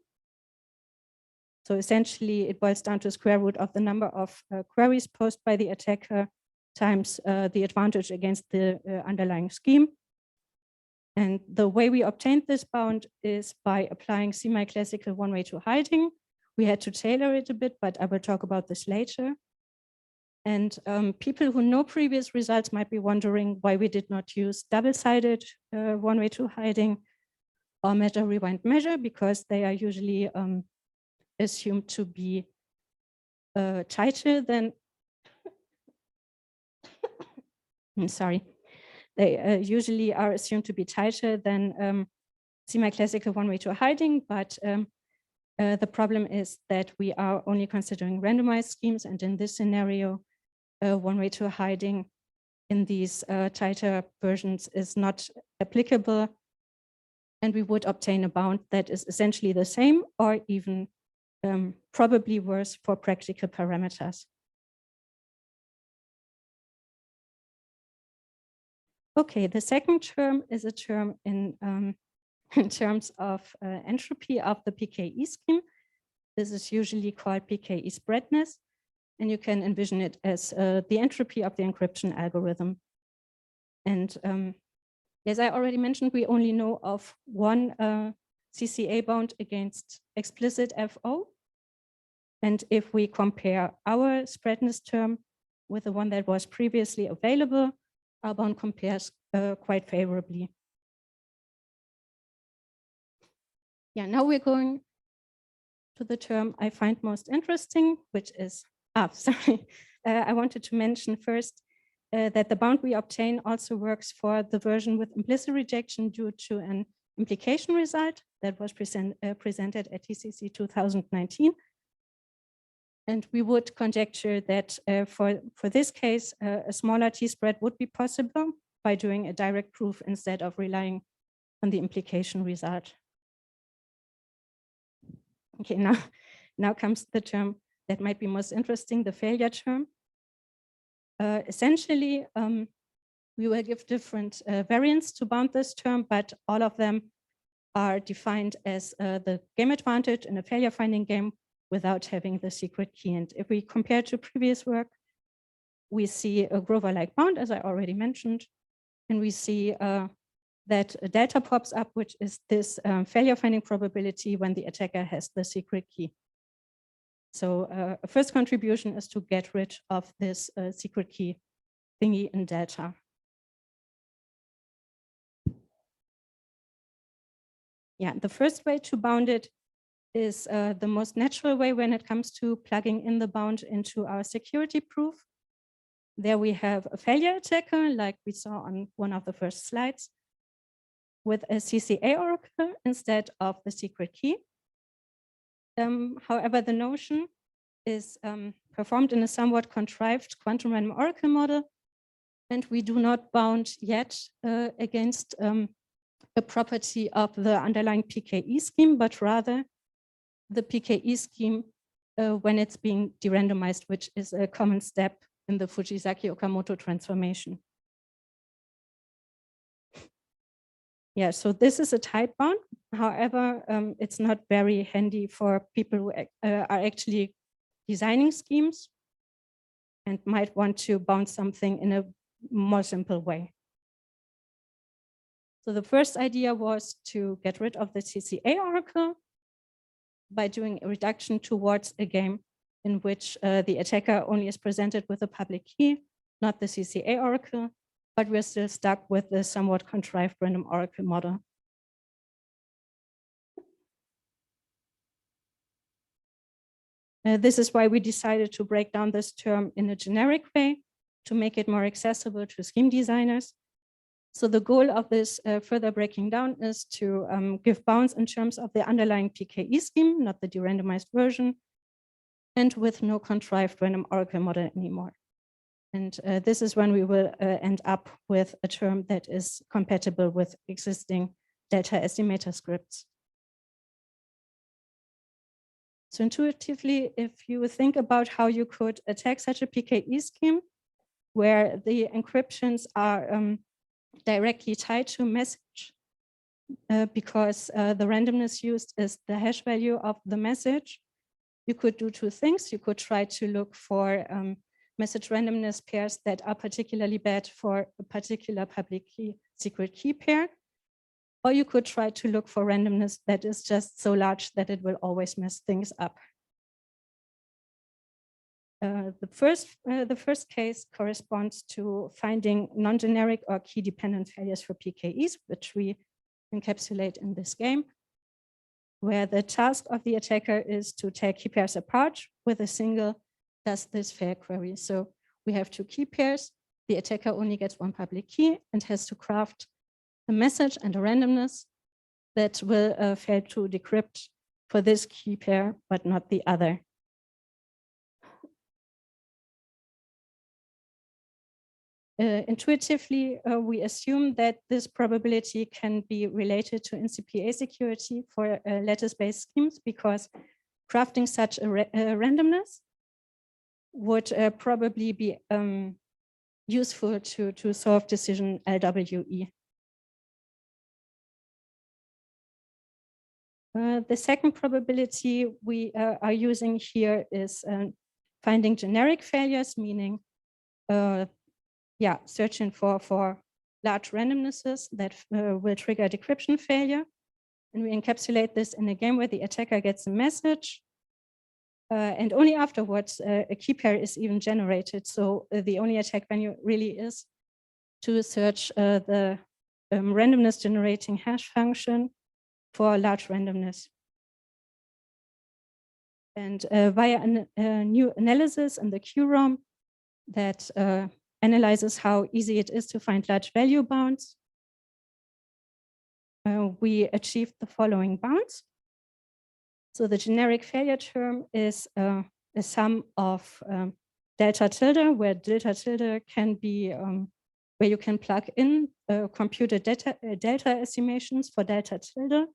Speaker 5: So essentially, it boils down to square root of the number of queries posed by the attacker times the advantage against the underlying scheme. And the way we obtained this bound is by applying semi-classical one-way to hiding. We had to tailor it a bit, but I will talk about this later. And people who know previous results might be wondering why we did not use double-sided one-way to hiding or meta rewind measure, because they are usually assumed to be tighter than, I'm sorry, they usually are assumed to be tighter than semi-classical one-way to hiding, but the problem is that we are only considering randomized schemes, and in this scenario, one-way to hiding in these tighter versions is not applicable, and we would obtain a bound that is essentially the same or even probably worse for practical parameters. Okay, the second term is a term in terms of entropy of the PKE scheme. This is usually called PKE spreadness, and you can envision it as the entropy of the encryption algorithm. And as I already mentioned, we only know of one CCA bound against explicit FO. And if we compare our spreadness term with the one that was previously available, our bound compares quite favorably. Yeah, now we're going to the term I find most interesting, which is, sorry, I wanted to mention first that the bound we obtain also works for the version with implicit rejection due to an implication result that was presented at TCC 2019. And we would conjecture that for this case, a smaller T-spread would be possible by doing a direct proof instead of relying on the implication result. Okay, now comes the term that might be most interesting, the failure term. Essentially, we will give different variants to bound this term, but all of them are defined as the game advantage in a failure finding game without having the secret key. And if we compare to previous work, we see a Grover-like bound, as I already mentioned, and we see that a delta pops up, which is this failure finding probability when the attacker has the secret key. So a first contribution is to get rid of this secret key thingy in delta. Yeah, the first way to bound it is the most natural way when it comes to plugging in the bound into our security proof. There we have a failure attacker, like we saw on one of the first slides, with a CCA oracle instead of the secret key. However, the notion is performed in a somewhat contrived quantum random oracle model, and we do not bound yet against a property of the underlying PKE scheme, but rather the PKE scheme when it's being de-randomized, which is a common step in the Fujisaki-Okamoto transformation. Yeah, so this is a tight bound. However, it's not very handy for people who are actually designing schemes and might want to bound something in a more simple way. So the first idea was to get rid of the CCA oracle by doing a reduction towards a game in which the attacker only is presented with a public key, not the CCA oracle, but we're still stuck with the somewhat contrived random oracle model. This is why we decided to break down this term in a generic way to make it more accessible to scheme designers. So the goal of this further breaking down is to give bounds in terms of the underlying PKE scheme, not the de-randomized version, and with no contrived random oracle model anymore. And this is when we will end up with a term that is compatible with existing delta estimator scripts. So intuitively, if you think about how you could attack such a PKE scheme, where the encryptions are directly tied to a message, because the randomness used is the hash value of the message, you could do two things. You could try to look for message randomness pairs that are particularly bad for a particular public key secret key pair. Or you could try to look for randomness that is just so large that it will always mess things up. The first case corresponds to finding non-generic or key-dependent failures for PKEs, which we encapsulate in this game, where the task of the attacker is to take key pairs apart with a single does this fail query. So we have two key pairs. The attacker only gets one public key and has to craft a message and a randomness that will fail to decrypt for this key pair, but not the other. Intuitively, we assume that this probability can be related to NCPA security for lattice-based schemes, because crafting such a randomness would probably be useful to solve decision LWE. The second probability we are using here is finding generic failures, meaning searching for large randomnesses that will trigger decryption failure. And we encapsulate this in a game where the attacker gets a message and only afterwards a key pair is even generated. So the only attack venue really is to search the randomness generating hash function for large randomness. And via a new analysis in the QROM that analyzes how easy it is to find large value bounds, we achieved the following bounds. So the generic failure term is a sum of delta tilde, where delta tilde can be where you can plug in computed delta estimations for delta tilde,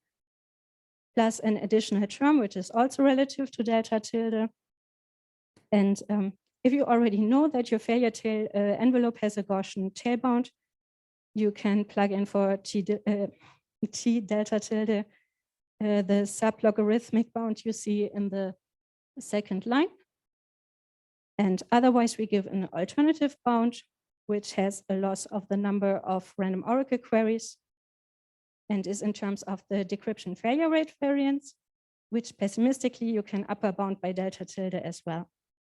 Speaker 5: plus an additional term, which is also relative to delta tilde. And if you already know that your failure tail envelope has a Gaussian tail bound, you can plug in for T delta tilde, the sub-logarithmic bound you see in the second line. And otherwise, we give an alternative bound, which has a loss of the number of random oracle queries and is in terms of the decryption failure rate variance, which pessimistically you can upper bound by delta tilde as well.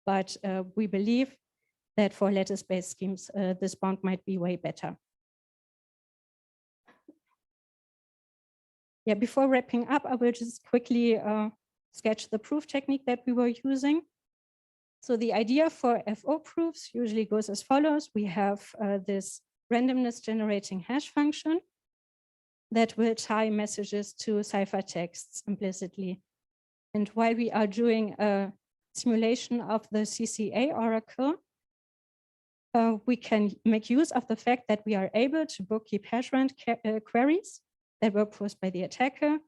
Speaker 5: But we believe that for lattice-based schemes, this bound might be way better. Yeah, before wrapping up, I will just quickly sketch the proof technique that we were using. So the idea for FO proofs usually goes as follows. We have this randomness generating hash function that will tie messages to ciphertexts implicitly. And while we are doing a simulation of the CCA oracle, we can make use of the fact that we are able to bookkeep hash-rand queries that were posed by the attacker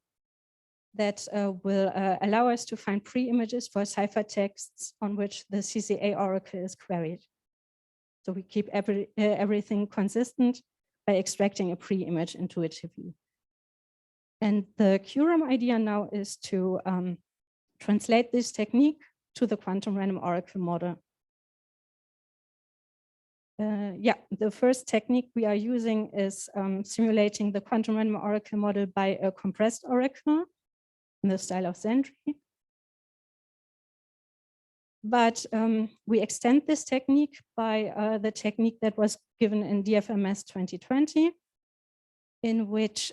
Speaker 5: that will allow us to find pre-images for ciphertexts on which the CCA oracle is queried. So we keep everything consistent by extracting a pre-image intuitively. And the QROM idea now is to translate this technique to the quantum random oracle model. yeah, the first technique we are using is simulating the quantum random oracle model by a compressed oracle in the style of Zendry. But we extend this technique by the technique that was given in DFMS 2020, in which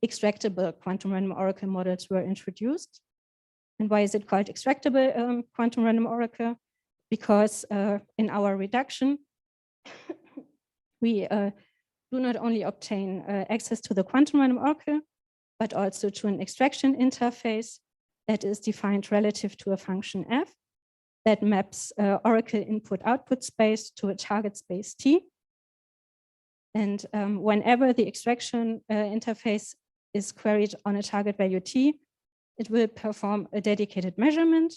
Speaker 5: extractable quantum random oracle models were introduced. And why is it called extractable quantum random oracle? Because in our reduction, we do not only obtain access to the quantum random oracle, but also to an extraction interface that is defined relative to a function f that maps oracle input-output space to a target space T. And whenever the extraction interface is queried on a target value T, it will perform a dedicated measurement,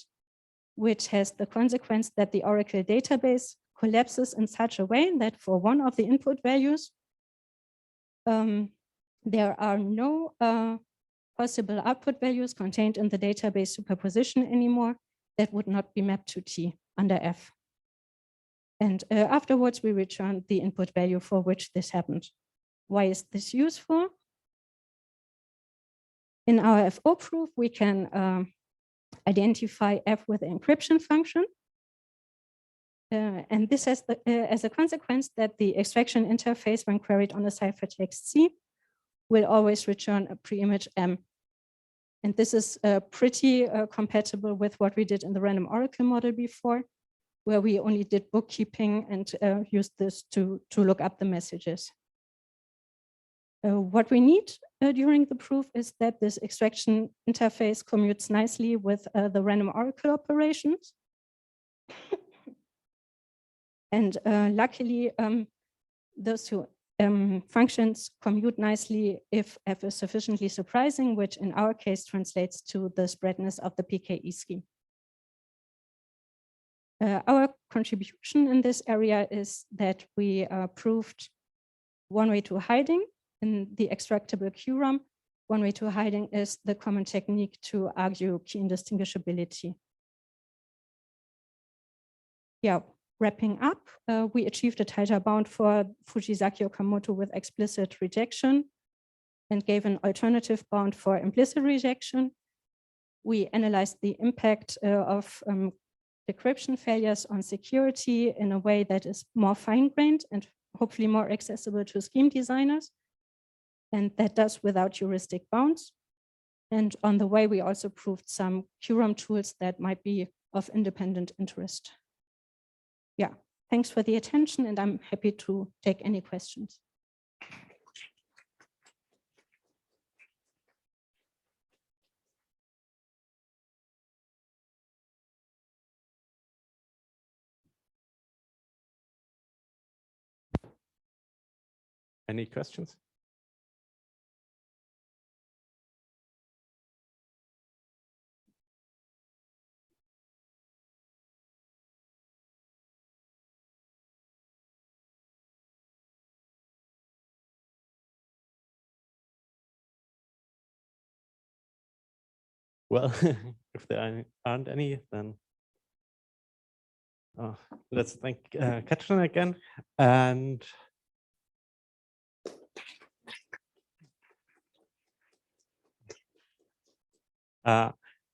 Speaker 5: which has the consequence that the oracle database collapses in such a way that for one of the input values, there are no possible output values contained in the database superposition anymore that would not be mapped to T under F. And afterwards, we return the input value for which this happened. Why is this useful? In our FO proof, we can identify F with the encryption function. And this has as a consequence that the extraction interface, when queried on a ciphertext C, will always return a preimage M. And this is pretty compatible with what we did in the random oracle model before, where we only did bookkeeping and used this to look up the messages. What we need during the proof is that this extraction interface commutes nicely with the random oracle operations. And luckily, those two functions commute nicely if F is sufficiently surprising, which in our case translates to the spreadness of the PKE scheme. Our contribution in this area is that we proved one way to hiding in the extractable QROM. One way to hiding is the common technique to argue key indistinguishability. Yeah, wrapping up, we achieved a tighter bound for Fujisaki Okamoto with explicit rejection and gave an alternative bound for implicit rejection. We analyzed the impact of decryption failures on security in a way that is more fine-grained and hopefully more accessible to scheme designers. And that does without heuristic bounds. And on the way, we also proved some QROM tools that might be of independent interest. Yeah, thanks for the attention, and I'm happy to take any questions.
Speaker 1: Any questions? Well, if there aren't any, then let's thank Katrin again. And and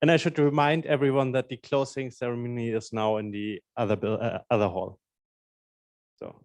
Speaker 1: I should remind everyone that the closing ceremony is now in the other hall. So.